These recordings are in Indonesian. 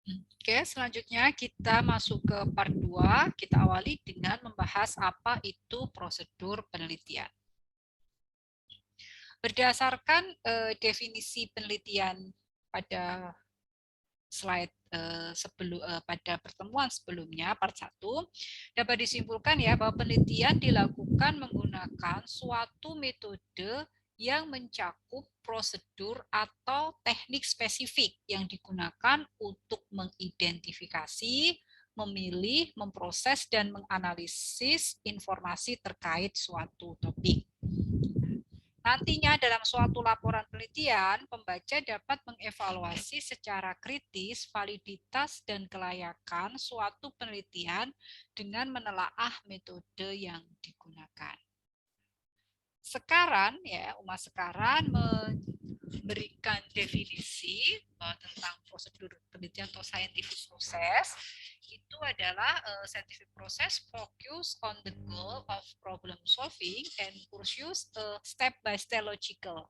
Oke, selanjutnya kita masuk ke part 2. Kita awali dengan membahas apa itu prosedur penelitian. Berdasarkan definisi penelitian pada slide pada pertemuan sebelumnya, part 1, dapat disimpulkan ya bahwa penelitian dilakukan menggunakan suatu metode yang mencakup prosedur atau teknik spesifik yang digunakan untuk mengidentifikasi, memilih, memproses, dan menganalisis informasi terkait suatu topik. Nantinya dalam suatu laporan penelitian, pembaca dapat mengevaluasi secara kritis validitas dan kelayakan suatu penelitian dengan menelaah metode yang digunakan. Sekarang ya, Uma sekarang memberikan definisi tentang prosedur penelitian atau scientific process. Itu adalah scientific process focus on the goal of problem solving and pursues a step by step logical,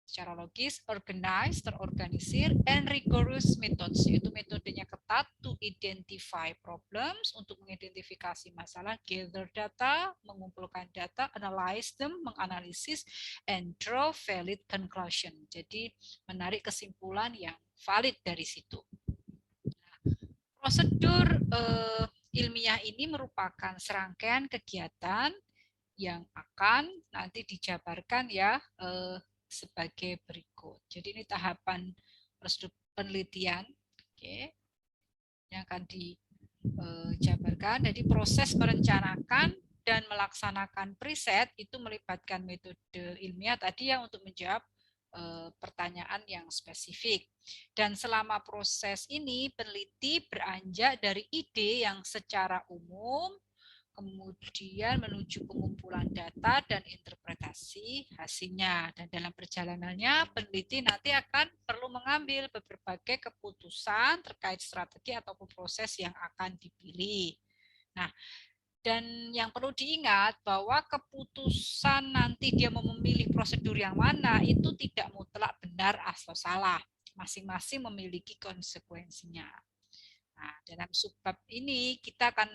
secara logis, organized, terorganisir, and rigorous methods, yaitu metodenya ketat to identify problems, untuk mengidentifikasi masalah, gather data, mengumpulkan data, analyze them, menganalisis, and draw valid conclusion. Jadi menarik kesimpulan yang valid dari situ. Prosedur ilmiah ini merupakan serangkaian kegiatan yang akan nanti dijabarkan ya sebagai berikut. Jadi ini tahapan prosedur penelitian, oke, yang akan dijabarkan. Jadi proses merencanakan dan melaksanakan preset itu melibatkan metode ilmiah tadi yang untuk menjawab pertanyaan yang spesifik. Dan selama proses ini peneliti beranjak dari ide yang secara umum, kemudian menuju pengumpulan data dan interpretasi hasilnya. Dan dalam perjalanannya, peneliti nanti akan perlu mengambil berbagai keputusan terkait strategi ataupun proses yang akan dipilih. Nah, dan yang perlu diingat bahwa keputusan nanti dia mau memilih prosedur yang mana itu tidak mutlak benar atau salah. Masing-masing memiliki konsekuensinya. Nah, dalam subbab ini kita akan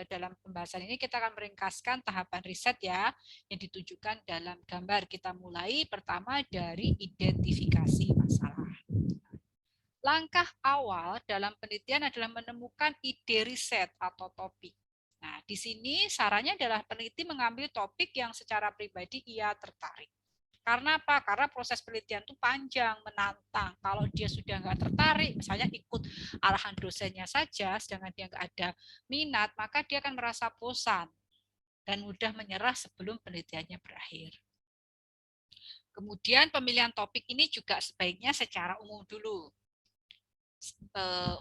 dalam pembahasan ini kita akan meringkaskan tahapan riset ya yang ditujukan dalam gambar. Kita mulai pertama dari identifikasi masalah. Langkah awal dalam penelitian adalah menemukan ide riset atau topik. Nah, di sini sarannya adalah peneliti mengambil topik yang secara pribadi ia tertarik. Karena apa? Karena proses penelitian itu panjang, menantang. Kalau dia sudah nggak tertarik, misalnya ikut arahan dosennya saja, sedangkan dia nggak ada minat, maka dia akan merasa bosan dan mudah menyerah sebelum penelitiannya berakhir. Kemudian pemilihan topik ini juga sebaiknya secara umum dulu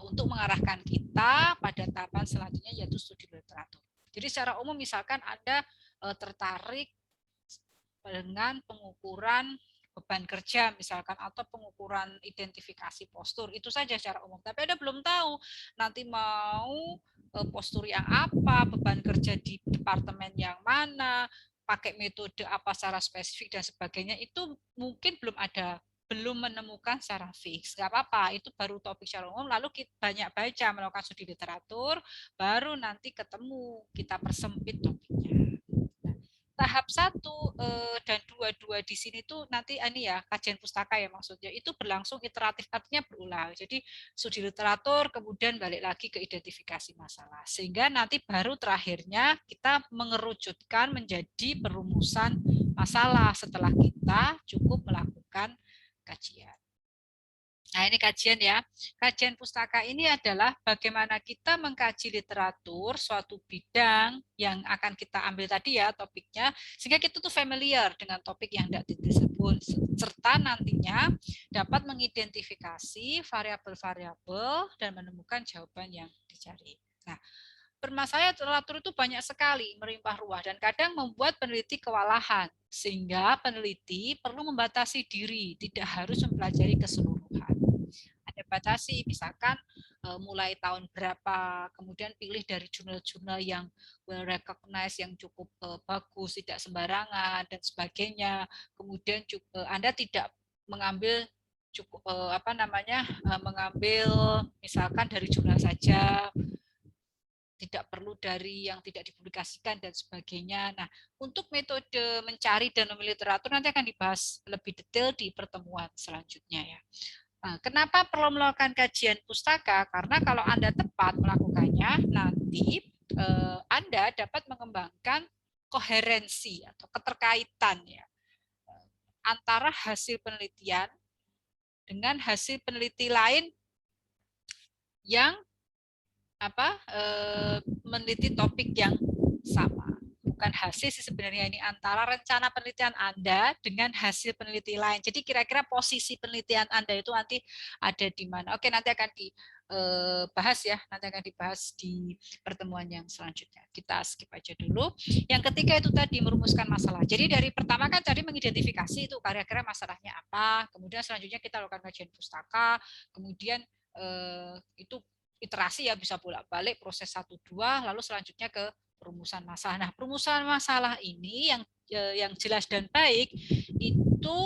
untuk mengarahkan kita pada tahapan selanjutnya yaitu studi literatur. Jadi secara umum misalkan Anda tertarik dengan pengukuran beban kerja misalkan atau pengukuran identifikasi postur, itu saja secara umum. Tapi Anda belum tahu nanti mau postur yang apa, beban kerja di departemen yang mana, pakai metode apa secara spesifik dan sebagainya, itu mungkin belum menemukan secara fix. Gak apa-apa, itu baru topik secara umum, lalu kita banyak baca, melakukan studi literatur, baru nanti ketemu, kita persempit topiknya. Tahap 1 dan 2 di sini tuh nanti ini ya kajian pustaka ya maksudnya itu berlangsung iteratif, artinya berulang. Jadi studi literatur kemudian balik lagi ke identifikasi masalah sehingga nanti baru terakhirnya kita mengerucutkan menjadi perumusan masalah setelah kita cukup melakukan kajian. Nah, ini kajian ya. Kajian pustaka ini adalah bagaimana kita mengkaji literatur suatu bidang yang akan kita ambil tadi ya topiknya, sehingga kita tuh familiar dengan topik yang tidak disebut, serta nantinya dapat mengidentifikasi variabel-variabel dan menemukan jawaban yang dicari. Nah, permasalahan literatur itu banyak sekali, melimpah ruah, dan kadang membuat peneliti kewalahan, sehingga peneliti perlu membatasi diri, tidak harus mempelajari keseluruhan. Ada batasi, misalkan mulai tahun berapa, kemudian pilih dari jurnal-jurnal yang well recognized, yang cukup bagus, tidak sembarangan, dan sebagainya. Kemudian Anda tidak mengambil cukup mengambil misalkan dari jurnal saja, tidak perlu dari yang tidak dipublikasikan dan sebagainya. Nah, untuk metode mencari dan memilih literatur nanti akan dibahas lebih detail di pertemuan selanjutnya ya. Nah, kenapa perlu melakukan kajian pustaka? Karena kalau Anda tepat melakukannya, nanti Anda dapat mengembangkan koherensi atau keterkaitan ya antara hasil penelitian dengan hasil peneliti lain yang meneliti topik yang sama. Bukan hasil sih sebenarnya, ini antara rencana penelitian Anda dengan hasil peneliti lain. Jadi kira-kira posisi penelitian Anda itu nanti ada di mana. Oke, nanti akan dibahas ya, nanti akan dibahas di pertemuan yang selanjutnya. Kita skip aja dulu. Yang ketiga itu tadi merumuskan masalah. Jadi dari pertama kan tadi mengidentifikasi itu kira-kira masalahnya apa, kemudian selanjutnya kita lakukan kajian pustaka, kemudian itu iterasi ya, bisa bolak-balik proses 1-2, lalu selanjutnya ke perumusan masalah. Nah, perumusan masalah ini yang jelas dan baik itu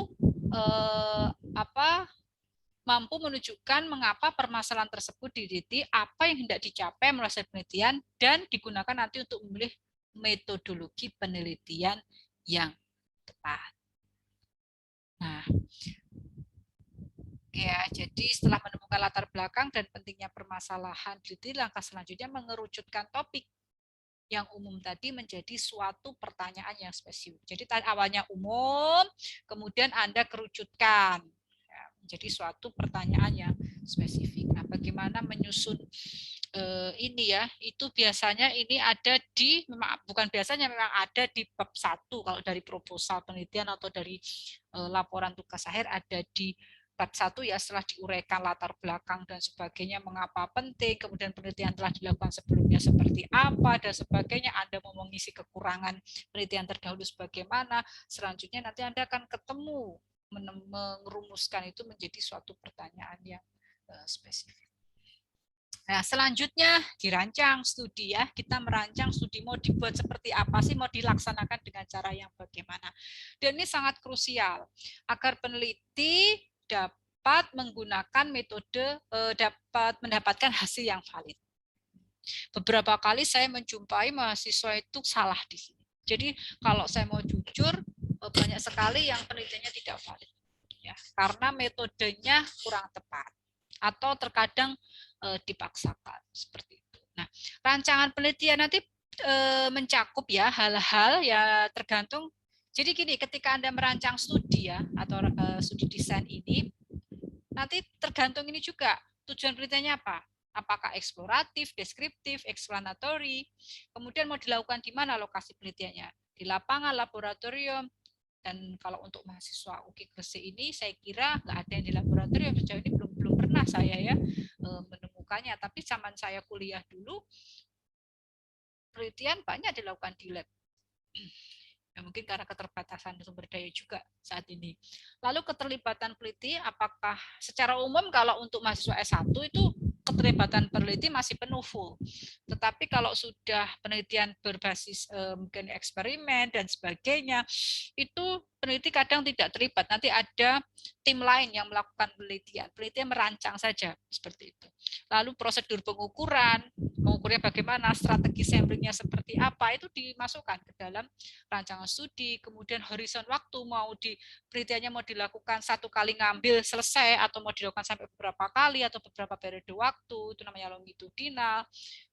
mampu menunjukkan mengapa permasalahan tersebut diteliti, apa yang hendak dicapai melalui penelitian, dan digunakan nanti untuk memilih metodologi penelitian yang tepat. Nah, ya, jadi setelah menemukan latar belakang dan pentingnya permasalahan diteliti, langkah selanjutnya mengerucutkan topik yang umum tadi menjadi suatu pertanyaan yang spesifik. Jadi awalnya umum, kemudian Anda kerucutkan ya, menjadi suatu pertanyaan yang spesifik. Nah, bagaimana menyusun ini ya? Itu biasanya ini ada di, bukan biasanya, memang ada di bab 1 kalau dari proposal penelitian atau dari laporan tugas akhir, ada di bab 1 ya, setelah diuraikan latar belakang dan sebagainya, mengapa penting, kemudian penelitian telah dilakukan sebelumnya seperti apa dan sebagainya, Anda mau mengisi kekurangan penelitian terdahulu sebagaimana, selanjutnya nanti Anda akan ketemu merumuskan itu menjadi suatu pertanyaan yang spesifik. Nah, selanjutnya dirancang studi ya. Kita merancang studi mau dibuat seperti apa sih, mau dilaksanakan dengan cara yang bagaimana. Dan ini sangat krusial agar peneliti dapat menggunakan metode, dapat mendapatkan hasil yang valid. Beberapa kali saya menjumpai mahasiswa itu salah di sini. Jadi kalau saya mau jujur, banyak sekali yang penelitiannya tidak valid. Ya, karena metodenya kurang tepat atau terkadang dipaksakan seperti itu. Nah, rancangan penelitian nanti mencakup ya hal-hal ya tergantung. Jadi gini, ketika Anda merancang studi ya atau studi desain ini, nanti tergantung ini juga tujuan penelitiannya apa. Apakah eksploratif, deskriptif, explanatory, kemudian mau dilakukan di mana lokasi penelitiannya, di lapangan, laboratorium. Dan kalau untuk mahasiswa UKI Gresik ini, saya kira nggak ada yang di laboratorium, sejauh ini belum pernah saya ya menemukannya. Tapi zaman saya kuliah dulu, penelitian banyak dilakukan di lab. Ya, mungkin karena keterbatasan sumber daya juga saat ini. Lalu keterlibatan peneliti, apakah secara umum kalau untuk mahasiswa S1 itu keterlibatan peneliti masih penuh full. Tetapi kalau sudah penelitian berbasis mungkin eksperimen dan sebagainya, itu peneliti kadang tidak terlibat. Nanti ada tim lain yang melakukan penelitian. Penelitian merancang saja seperti itu. Lalu prosedur mengukurnya bagaimana, strategi samplingnya seperti apa, itu dimasukkan ke dalam rancangan studi. Kemudian horizon waktu, mau di penelitiannya mau dilakukan satu kali ngambil selesai atau mau dilakukan sampai beberapa kali atau beberapa periode waktu, itu namanya longitudinal.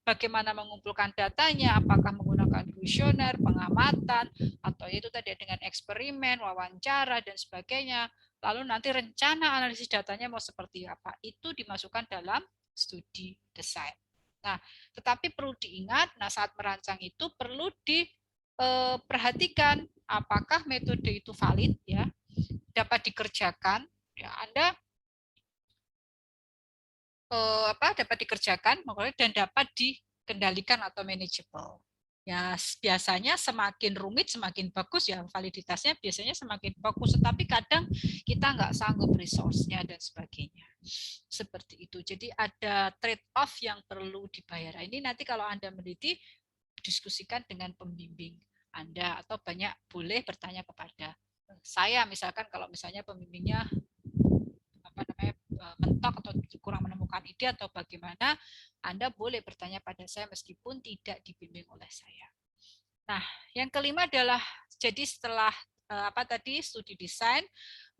Bagaimana mengumpulkan datanya, apakah menggunakan kuesioner, pengamatan, atau itu tadi dengan eksperimen, wawancara dan sebagainya. Lalu nanti rencana analisis datanya mau seperti apa, itu dimasukkan dalam studi desain. Nah, tetapi perlu diingat, nah saat merancang itu perlu diperhatikan apakah metode itu valid ya, dapat dikerjakan ya, Anda dapat dikerjakan dan dapat dikendalikan atau manageable. Ya, biasanya semakin rumit semakin bagus ya, validitasnya biasanya semakin bagus, tetapi kadang kita nggak sanggup resource-nya dan sebagainya. Seperti itu. Jadi ada trade off yang perlu dibayar. Ini nanti kalau Anda meneliti, diskusikan dengan pembimbing Anda atau boleh bertanya kepada saya, misalkan kalau misalnya pembimbingnya mentok atau kurang menemukan ide atau bagaimana, Anda boleh bertanya pada saya meskipun tidak dibimbing oleh saya. Nah, yang kelima adalah jadi setelah studi desain,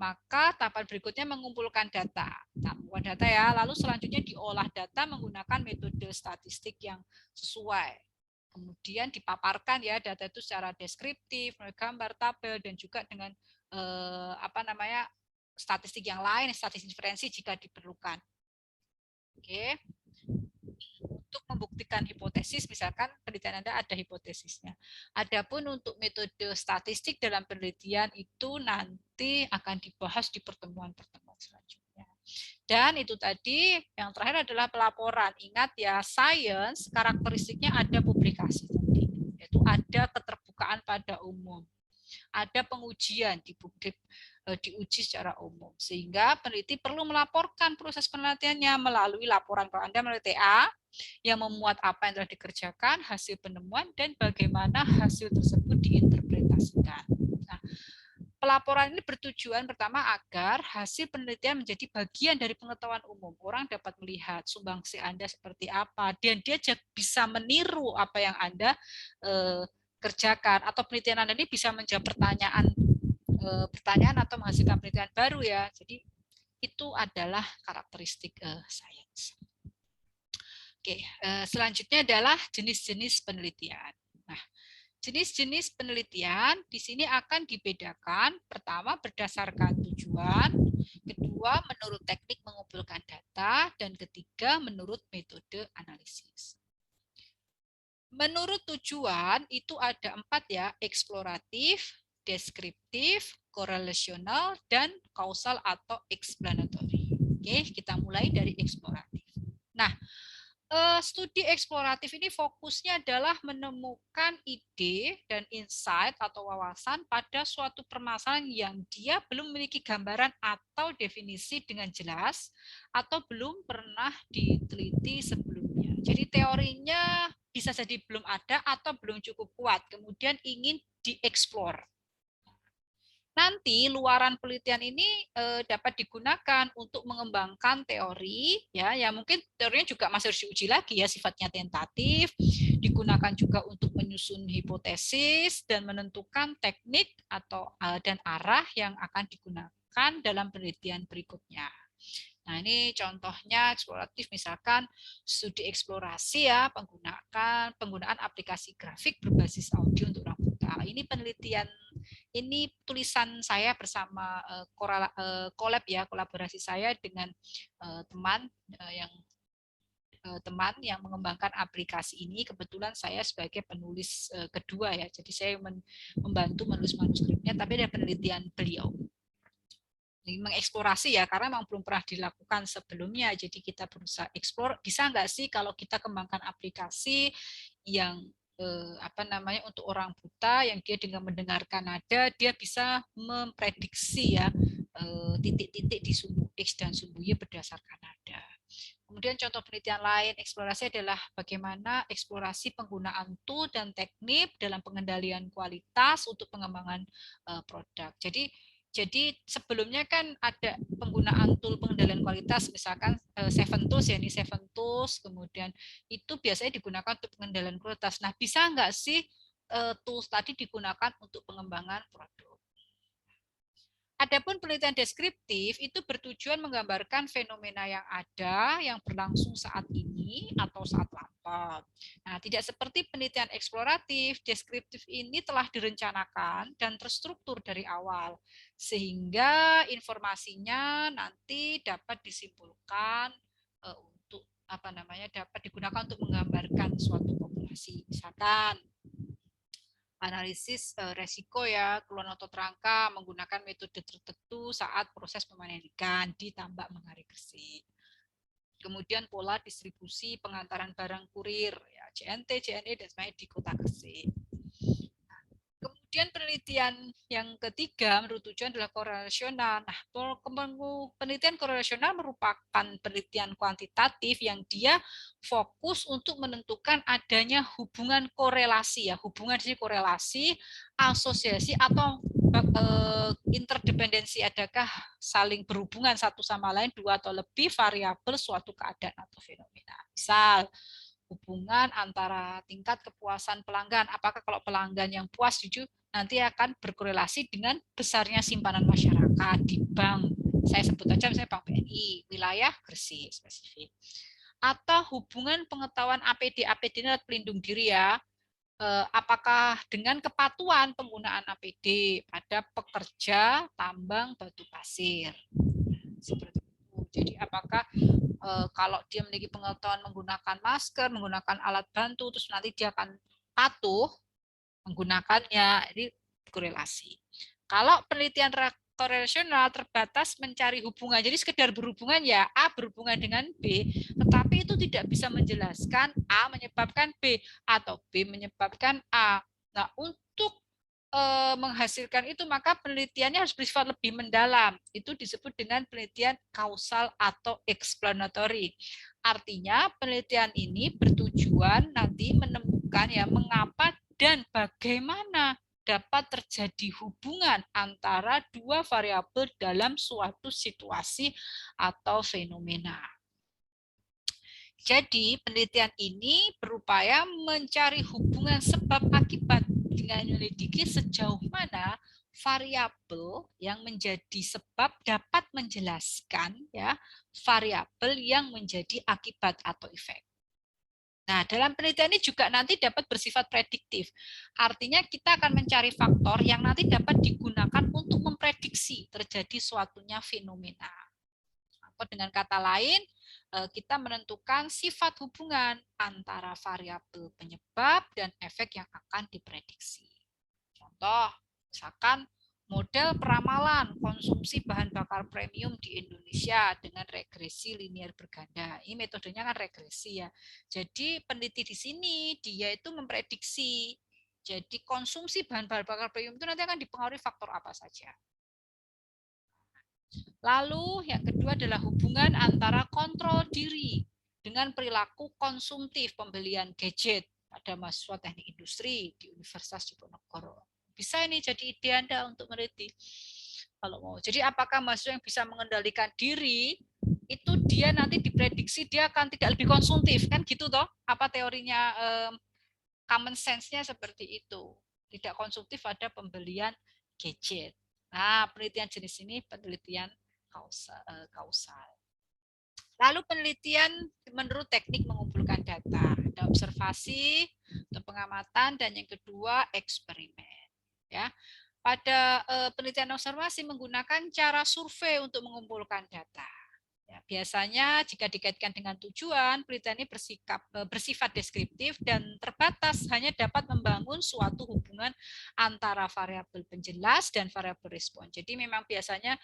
maka tahapan berikutnya mengumpulkan data. Nah, mengumpulkan data ya, lalu selanjutnya diolah data menggunakan metode statistik yang sesuai. Kemudian dipaparkan ya data itu secara deskriptif, gambar, tabel, dan juga dengan statistik yang lain, statistik diferensi jika diperlukan. Oke. Untuk membuktikan hipotesis, misalkan penelitian Anda ada hipotesisnya. Adapun untuk metode statistik dalam penelitian itu nanti akan dibahas di pertemuan-pertemuan selanjutnya. Dan itu tadi, yang terakhir adalah pelaporan. Ingat ya, science karakteristiknya ada publikasi tadi, yaitu ada keterbukaan pada umum. Ada pengujian diuji secara umum, sehingga peneliti perlu melaporkan proses penelitiannya melalui laporan. Kalau Anda meneliti A, yang memuat apa yang telah dikerjakan, hasil penemuan, dan bagaimana hasil tersebut diinterpretasikan. Nah, pelaporan ini bertujuan pertama agar hasil penelitian menjadi bagian dari pengetahuan umum. Orang dapat melihat sumbangsi Anda seperti apa, dan dia bisa meniru apa yang Anda kerjakan, atau penelitian Anda ini bisa menjawab pertanyaan atau menghasilkan penelitian baru ya. Jadi itu adalah karakteristik sains. Oke, selanjutnya adalah jenis-jenis penelitian. Nah, jenis-jenis penelitian di sini akan dibedakan. Pertama, berdasarkan tujuan. Kedua, menurut teknik mengumpulkan data. Dan ketiga, menurut metode analisis. Menurut tujuan itu ada 4 ya, eksploratif, deskriptif, korelasional, dan kausal atau explanatory. Oke, kita mulai dari eksploratif. Nah, studi eksploratif ini fokusnya adalah menemukan ide dan insight atau wawasan pada suatu permasalahan yang dia belum memiliki gambaran atau definisi dengan jelas atau belum pernah diteliti sebelumnya. Jadi teorinya bisa jadi belum ada atau belum cukup kuat, kemudian ingin dieksplor. Nanti luaran penelitian ini dapat digunakan untuk mengembangkan teori, ya mungkin teorinya juga masih harus diuji lagi ya, sifatnya tentatif, digunakan juga untuk menyusun hipotesis dan menentukan teknik atau dan arah yang akan digunakan dalam penelitian berikutnya. Nah, ini contohnya eksploratif, misalkan studi eksplorasi ya, penggunaan aplikasi grafik berbasis audio untuk orang buta. Ini penelitian, ini tulisan saya bersama kolaborasi saya dengan teman yang mengembangkan aplikasi ini. Kebetulan saya sebagai penulis kedua ya, jadi saya membantu menulis manuskripnya, tapi ada penelitian beliau. Mengeksplorasi ya, karena memang belum pernah dilakukan sebelumnya, jadi kita berusaha eksplor, bisa nggak sih kalau kita kembangkan aplikasi yang untuk orang buta, yang dia dengan mendengarkan nada dia bisa memprediksi ya titik-titik di sumbu X dan sumbu Y berdasarkan nada. Kemudian contoh penelitian lain eksplorasi adalah bagaimana eksplorasi penggunaan tool dan teknik dalam pengendalian kualitas untuk pengembangan produk. Jadi sebelumnya kan ada penggunaan tool pengendalian kualitas, misalkan Seven Tools ya, ini Seven Tools, kemudian itu biasanya digunakan untuk pengendalian kualitas. Nah, bisa nggak sih tools tadi digunakan untuk pengembangan produk? Adapun penelitian deskriptif itu bertujuan menggambarkan fenomena yang ada, yang berlangsung saat ini atau saat lampau. Nah, tidak seperti penelitian eksploratif, deskriptif ini telah direncanakan dan terstruktur dari awal, sehingga informasinya nanti dapat disimpulkan untuk dapat digunakan untuk menggambarkan suatu populasi. Misalkan analisis resiko ya, keluhan otot rangka menggunakan metode tertentu saat proses pemanen ikan di tambak Manggarai Gresik. Kemudian pola distribusi pengantaran barang kurir ya, JNT, JNE dan sebagainya di Kota Gresik. Kemudian penelitian yang ketiga menurut tujuan adalah korelasional. Nah, penelitian korelasional merupakan penelitian kuantitatif yang dia fokus untuk menentukan adanya hubungan korelasi ya, hubungan di korelasi, asosiasi atau interdependensi, adakah saling berhubungan satu sama lain dua atau lebih variabel suatu keadaan atau fenomena. Misal hubungan antara tingkat kepuasan pelanggan, apakah kalau pelanggan yang puas jujur nanti akan berkorelasi dengan besarnya simpanan masyarakat di bank. Saya sebut aja misalnya Bank BNI, wilayah Gresik spesifik. Atau hubungan pengetahuan APD pelindung diri ya, apakah dengan kepatuhan penggunaan APD pada pekerja tambang batu pasir. Seperti itu. Jadi apakah kalau dia memiliki pengetahuan menggunakan masker, menggunakan alat bantu, terus nanti dia akan patuh menggunakannya, ini korelasi. Kalau penelitian korelasional terbatas mencari hubungan, jadi sekedar berhubungan ya A berhubungan dengan B, tetapi itu tidak bisa menjelaskan A menyebabkan B atau B menyebabkan A. Nah, untuk menghasilkan itu maka penelitiannya harus bersifat lebih mendalam. Itu disebut dengan penelitian kausal atau explanatory. Artinya penelitian ini bertujuan nanti menemukan ya mengapa dan bagaimana dapat terjadi hubungan antara dua variabel dalam suatu situasi atau fenomena. Jadi penelitian ini berupaya mencari hubungan sebab akibat dengan menyelidiki sejauh mana variabel yang menjadi sebab dapat menjelaskan ya variabel yang menjadi akibat atau efek. Nah, dalam penelitian ini juga nanti dapat bersifat prediktif. Artinya kita akan mencari faktor yang nanti dapat digunakan untuk memprediksi terjadi suatunya fenomena. Atau dengan kata lain, kita menentukan sifat hubungan antara variabel penyebab dan efek yang akan diprediksi. Contoh, misalkan model peramalan konsumsi bahan bakar premium di Indonesia dengan regresi linear berganda. Ini metodenya kan regresi ya. Jadi peneliti di sini dia itu memprediksi. Jadi konsumsi bahan bakar premium itu nanti akan dipengaruhi faktor apa saja. Lalu yang kedua adalah hubungan antara kontrol diri dengan perilaku konsumtif pembelian gadget pada mahasiswa teknik industri di Universitas Diponegoro. Bisa ini jadi ide Anda untuk meneliti kalau mau. Jadi apakah mahasiswa yang bisa mengendalikan diri itu dia nanti diprediksi dia akan tidak lebih konsumtif kan gitu toh? Apa teorinya common sense-nya seperti itu. Tidak konsumtif ada pembelian gadget. Nah, penelitian jenis ini penelitian kausal. Lalu penelitian menurut teknik mengumpulkan data. Ada observasi, atau pengamatan, dan yang kedua eksperimen. Ya, pada penelitian observasi menggunakan cara survei untuk mengumpulkan data. Ya, biasanya jika dikaitkan dengan tujuan, penelitian ini bersifat deskriptif dan terbatas, hanya dapat membangun suatu hubungan antara variabel penjelas dan variabel respon. Jadi memang biasanya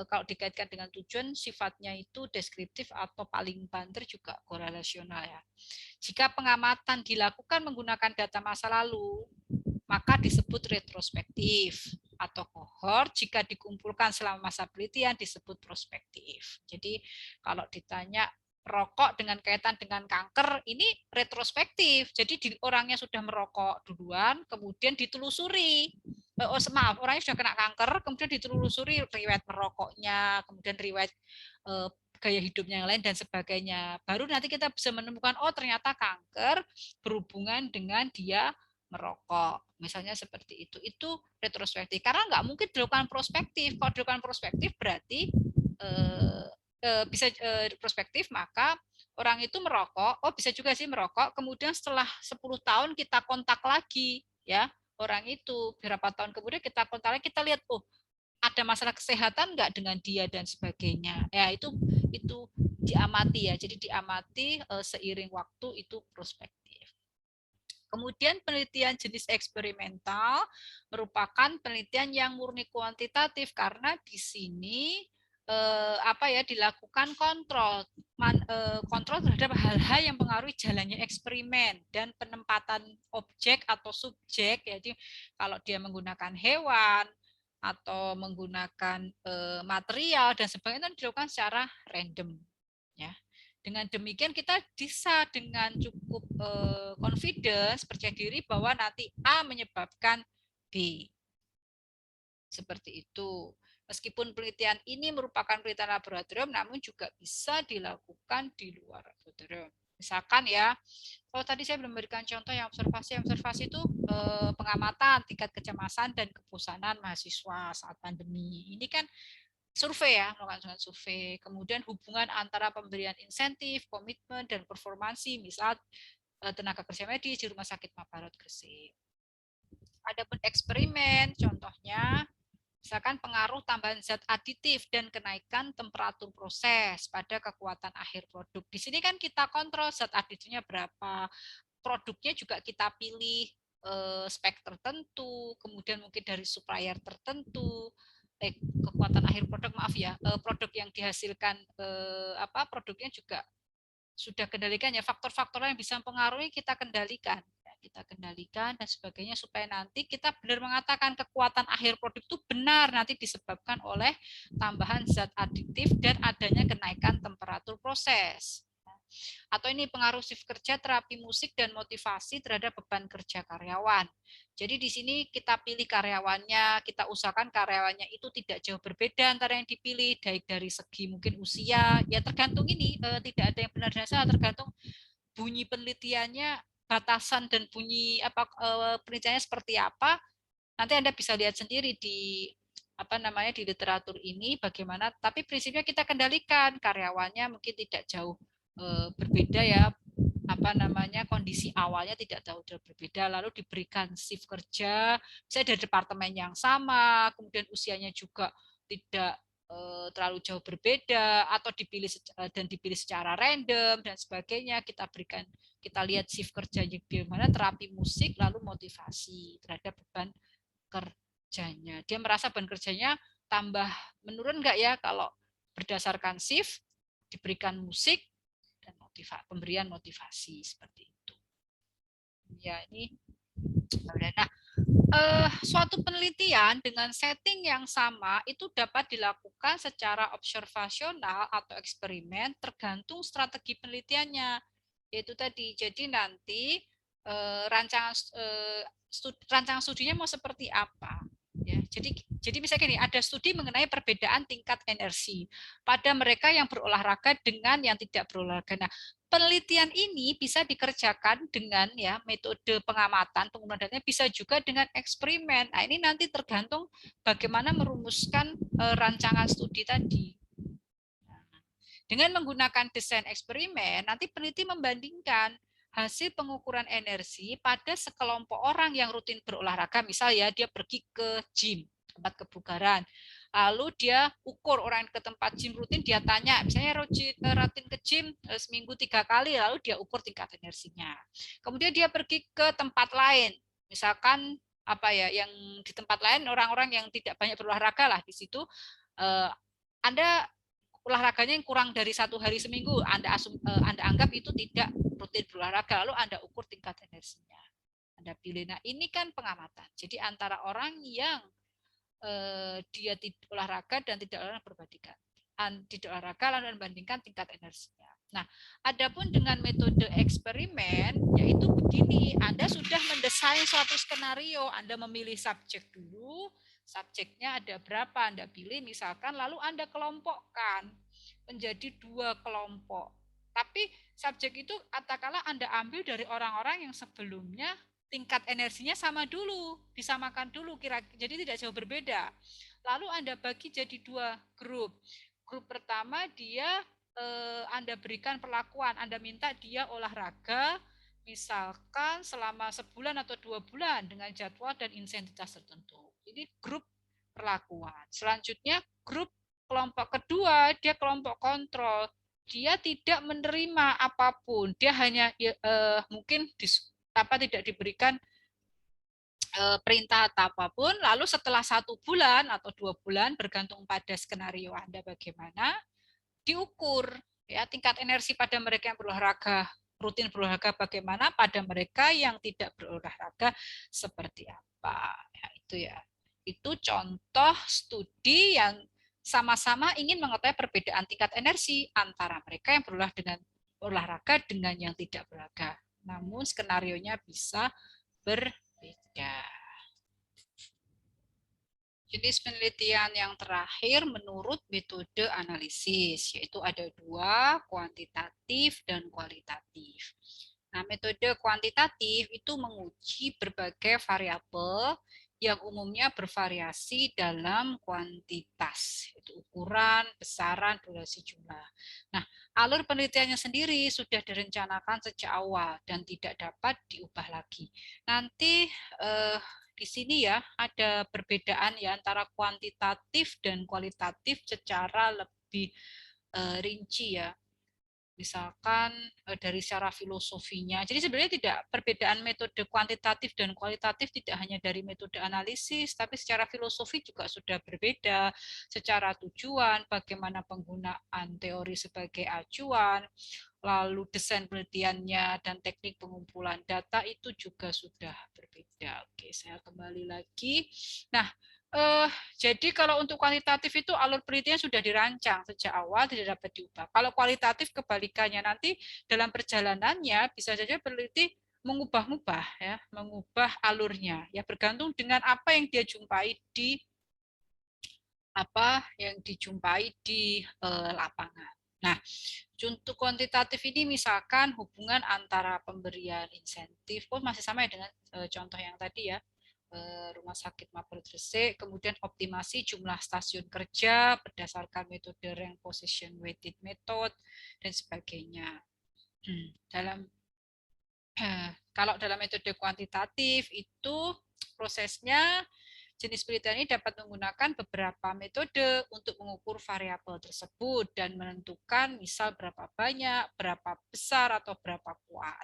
kalau dikaitkan dengan tujuan sifatnya itu deskriptif atau paling banter juga korelasional ya. Jika pengamatan dilakukan menggunakan data masa lalu, maka disebut retrospektif, atau kohort jika dikumpulkan selama masa penelitian disebut prospektif. Jadi kalau ditanya merokok dengan kaitan dengan kanker ini retrospektif. Jadi orangnya sudah merokok duluan, kemudian ditelusuri. Maaf, orangnya sudah kena kanker, kemudian ditelusuri riwayat merokoknya, kemudian riwayat gaya hidupnya yang lain dan sebagainya. Baru nanti kita bisa menemukan oh ternyata kanker berhubungan dengan dia merokok, misalnya seperti itu retrospektif karena nggak mungkin dilakukan prospektif. Kalau dilakukan prospektif berarti bisa prospektif maka orang itu merokok, oh bisa juga sih merokok, kemudian setelah 10 tahun kita kontak lagi ya orang itu, berapa tahun kemudian kita kontak lagi, kita lihat oh ada masalah kesehatan nggak dengan dia dan sebagainya ya itu diamati ya, jadi diamati seiring waktu itu prospektif. Kemudian penelitian jenis eksperimental merupakan penelitian yang murni kuantitatif karena di sini dilakukan kontrol terhadap hal-hal yang mempengaruhi jalannya eksperimen dan penempatan objek atau subjek. Jadi kalau dia menggunakan hewan atau menggunakan material dan sebagainya itu dilakukan secara random ya. Dengan demikian kita bisa dengan cukup confidence, percaya diri bahwa nanti A menyebabkan B. Seperti itu. Meskipun penelitian ini merupakan penelitian laboratorium, namun juga bisa dilakukan di luar laboratorium. Misalkan ya, kalau tadi saya belum memberikan contoh yang observasi itu pengamatan tingkat kecemasan dan kebosanan mahasiswa saat pandemi. Ini kan survei ya, melakukan survei. Kemudian hubungan antara pemberian insentif, komitmen, dan performansi, misal tenaga kerja medis di Rumah Sakit Mabarot Gresik. Adapun eksperimen, contohnya misalkan pengaruh tambahan zat aditif dan kenaikan temperatur proses pada kekuatan akhir produk. Di sini kan kita kontrol zat aditifnya berapa, produknya juga kita pilih spek tertentu, kemudian mungkin dari supplier tertentu, kekuatan akhir produk maaf ya, produk yang dihasilkan produknya juga sudah kendalikan ya, faktor-faktor yang bisa mempengaruhi kita kendalikan dan sebagainya, supaya nanti kita benar mengatakan kekuatan akhir produk itu benar nanti disebabkan oleh tambahan zat aditif dan adanya kenaikan temperatur proses. Atau ini pengaruh shift kerja, terapi musik, dan motivasi terhadap beban kerja karyawan. Jadi di sini kita pilih karyawannya, kita usahakan karyawannya itu tidak jauh berbeda antara yang dipilih, baik dari segi mungkin usia, ya tergantung ini, tidak ada yang benar dan salah, tergantung bunyi penelitiannya, batasan dan bunyi penelitiannya seperti apa. Nanti Anda bisa lihat sendiri di di literatur ini bagaimana, tapi prinsipnya kita kendalikan karyawannya mungkin tidak jauh berbeda ya, kondisi awalnya tidak jauh berbeda, lalu diberikan shift kerja saya dari departemen yang sama, kemudian usianya juga tidak terlalu jauh berbeda, atau dipilih secara random dan sebagainya. Kita lihat shift kerjanya bagaimana, terapi musik, lalu motivasi terhadap beban kerjanya. Dia merasa beban kerjanya tambah menurun nggak ya kalau berdasarkan shift, diberikan musik, dan pemberian motivasi seperti itu. Ya, ini nah, suatu penelitian dengan setting yang sama itu dapat dilakukan secara observasional atau eksperimen tergantung strategi penelitiannya. Yaitu tadi, jadi nanti rancangan studinya mau seperti apa. Ya, jadi misalnya gini, ada studi mengenai perbedaan tingkat energi pada mereka yang berolahraga dengan yang tidak berolahraga. Nah, penelitian ini bisa dikerjakan dengan ya metode pengamatan, penggunaan datanya bisa juga dengan eksperimen. Nah, ini nanti tergantung bagaimana merumuskan rancangan studi tadi. Dengan menggunakan desain eksperimen, nanti peneliti membandingkan hasil pengukuran energi pada sekelompok orang yang rutin berolahraga, misal ya dia pergi ke gym, tempat kebugaran, lalu dia ukur orang ke tempat gym rutin, dia tanya, misalnya rutin ke gym seminggu 3 kali, lalu dia ukur tingkat energinya. Kemudian dia pergi ke tempat lain, misalkan yang di tempat lain orang-orang yang tidak banyak berolahraga lah, di situ Anda olahraganya yang kurang dari 1 hari seminggu, Anda anggap itu tidak rutin berolahraga, lalu Anda ukur tingkat energinya. Anda pilih. Nah, ini kan pengamatan. Jadi antara orang yang dia tidak olahraga dan tidak olahraga berbandingkan. Tidak olahraga lalu membandingkan tingkat energinya. Nah, adapun dengan metode eksperimen, yaitu begini, Anda sudah mendesain suatu skenario, Anda memilih subjek dulu, subjeknya ada berapa, Anda pilih misalkan, lalu Anda kelompokkan menjadi 2 kelompok. Tapi subjek itu katakanlah Anda ambil dari orang-orang yang sebelumnya tingkat energinya sama dulu, disamakan dulu jadi tidak jauh berbeda. Lalu Anda bagi jadi 2 grup. Grup pertama dia Anda berikan perlakuan, Anda minta dia olahraga misalkan selama sebulan atau 2 bulan dengan jadwal dan intensitas tertentu. Ini grup perlakuan. Selanjutnya grup kelompok kedua, dia kelompok kontrol. Dia tidak menerima apapun, dia hanya mungkin tidak diberikan perintah atau apapun, lalu setelah 1 bulan atau 2 bulan bergantung pada skenario Anda bagaimana, diukur ya tingkat energi pada mereka yang berolahraga rutin berolahraga bagaimana, pada mereka yang tidak berolahraga seperti apa. Ya, itu ya. Itu contoh studi yang sama-sama ingin mengetahui perbedaan tingkat energi antara mereka yang berolahraga dengan yang tidak berolahraga. Namun skenarionya bisa berbeda. Jenis penelitian yang terakhir menurut metode analisis, yaitu ada dua, kuantitatif dan kualitatif. Nah, metode kuantitatif itu menguji berbagai variabel yang umumnya bervariasi dalam kuantitas, itu ukuran, besaran, durasi jumlah. Nah, alur penelitiannya sendiri sudah direncanakan sejak awal dan tidak dapat diubah lagi. Nanti di sini ya ada perbedaan ya antara kuantitatif dan kualitatif secara lebih rinci ya. Misalkan dari secara filosofinya. Jadi sebenarnya tidak perbedaan metode kuantitatif dan kualitatif tidak hanya dari metode analisis, tapi secara filosofi juga sudah berbeda. Secara tujuan, bagaimana penggunaan teori sebagai acuan, lalu desain penelitiannya dan teknik pengumpulan data itu juga sudah berbeda. Oke, saya kembali lagi. Nah, jadi kalau untuk kuantitatif itu alur penelitian sudah dirancang sejak awal, tidak dapat diubah. Kalau kualitatif kebalikannya, nanti dalam perjalanannya bisa saja peneliti mengubah-ubah ya, mengubah alurnya ya bergantung dengan apa yang dia jumpai di lapangan. Nah, untuk kuantitatif ini misalkan hubungan antara pemberian insentif, masih sama ya dengan contoh yang tadi ya, Rumah Sakit Mapel Gresik, kemudian optimasi jumlah stasiun kerja berdasarkan metode rank position weighted method dan sebagainya. Dalam kalau dalam metode kuantitatif itu prosesnya jenis penelitian ini dapat menggunakan beberapa metode untuk mengukur variabel tersebut dan menentukan misal berapa banyak, berapa besar, atau berapa kuat.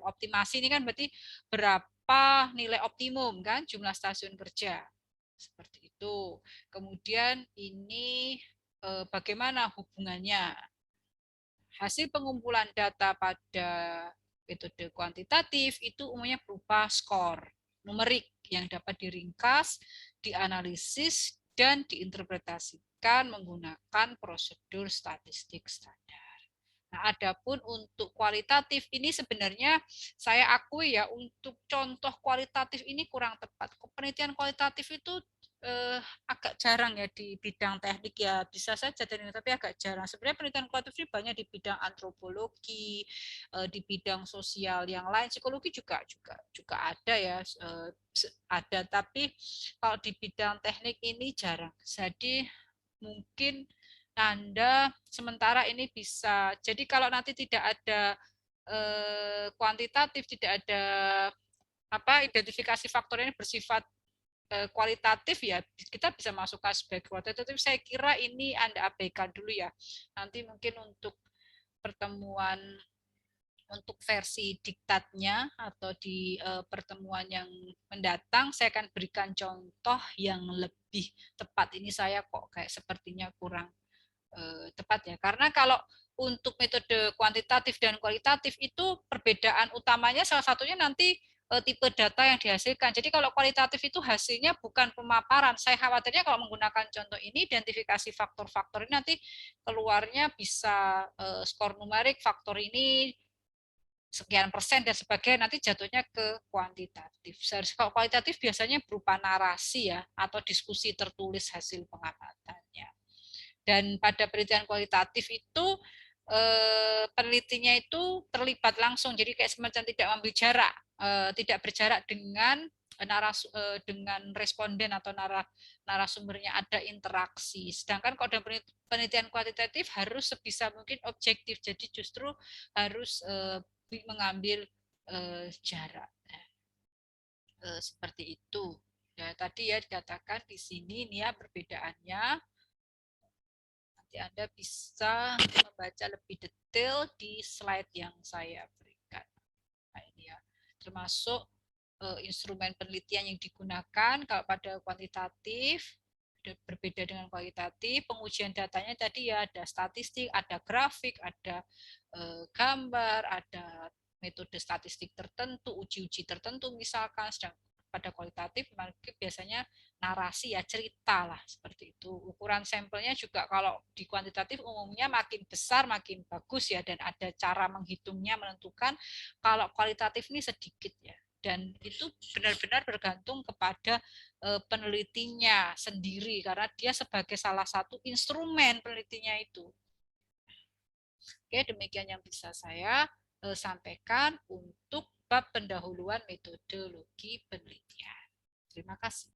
Optimasi ini kan berarti berapa nilai optimum kan jumlah stasiun kerja. Seperti itu. Kemudian ini bagaimana hubungannya. Hasil pengumpulan data pada metode kuantitatif itu umumnya berupa skor numerik yang dapat diringkas, dianalisis, dan diinterpretasikan menggunakan prosedur statistik standar. Nah, adapun untuk kualitatif ini sebenarnya saya akui ya untuk contoh kualitatif ini kurang tepat. Penelitian kualitatif itu agak jarang ya di bidang teknik ya bisa saja tapi agak jarang. Sebenarnya penelitian kualitatif ini banyak di bidang antropologi, di bidang sosial yang lain, psikologi juga ada ya ada tapi kalau di bidang teknik ini jarang. Jadi mungkin Anda sementara ini bisa. Jadi kalau nanti tidak ada kuantitatif, tidak ada identifikasi faktor ini bersifat kualitatif ya kita bisa masukkan sebagai kualitatif. Saya kira ini Anda abaikan dulu ya. Nanti mungkin untuk pertemuan untuk versi diktatnya atau di pertemuan yang mendatang saya akan berikan contoh yang lebih tepat. Ini saya kok kayak sepertinya kurang tepat ya. Karena kalau untuk metode kuantitatif dan kualitatif itu perbedaan utamanya salah satunya nanti tipe data yang dihasilkan. Jadi kalau kualitatif itu hasilnya bukan pemaparan. Saya khawatirnya kalau menggunakan contoh ini identifikasi faktor-faktor ini nanti keluarnya bisa skor numerik faktor ini sekian persen dan sebagainya nanti jatuhnya ke kuantitatif. Kalau kualitatif biasanya berupa narasi ya atau diskusi tertulis hasil pengamatannya. Dan pada penelitian kualitatif itu penelitinya itu terlibat langsung, jadi kayak semacam tidak ambil jarak, tidak berjarak dengan dengan responden atau narasumbernya ada interaksi. Sedangkan kalau dalam penelitian kuantitatif harus sebisa mungkin objektif, jadi justru harus mengambil jarak. Seperti itu. Ya, tadi ya dikatakan di sini nih ya perbedaannya. Nanti Anda bisa membaca lebih detail di slide yang saya berikan. Nah, ini ya. Termasuk instrumen penelitian yang digunakan kalau pada kuantitatif berbeda dengan kualitatif. Pengujian datanya tadi ya ada statistik, ada grafik, ada gambar, ada metode statistik tertentu, uji-uji tertentu misalkan. Sedang pada kualitatif biasanya narasi ya cerita lah seperti itu. Ukuran sampelnya juga kalau di kuantitatif umumnya makin besar makin bagus ya dan ada cara menghitungnya menentukan. Kalau kualitatif ini sedikit ya dan itu benar-benar bergantung kepada penelitinya sendiri karena dia sebagai salah satu instrumen penelitinya itu. Oke, demikian yang bisa saya sampaikan untuk bab pendahuluan metodologi penelitian. Terima kasih.